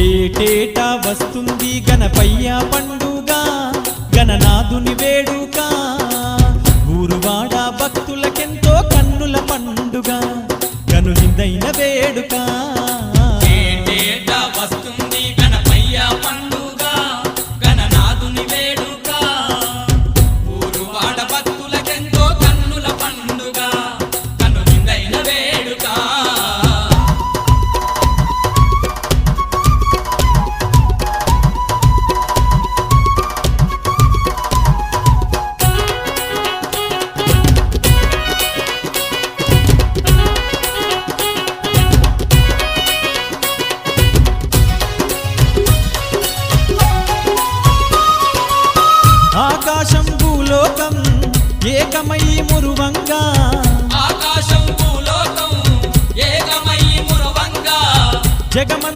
ఏటేటా వస్తుంది గణపయ్య పండుగ, గణనాథుని వేడుక, ఊరువాడ భక్తులకెంతో కన్నుల పండుగ, కనువిందైన వేడుక. ఏటేటా వస్తుంది గణపయ్య పండుగ, గణనాథుని వేడుక, ఊరువాడ భక్తులకెంతో కన్నుల పండుగ, కనువిందైన వేడుక. ఆకాశం భూలోకం ఏకమై మురువంగా, ఆకాశం భూలోకం ఏకమై మురవంగా, జగమంత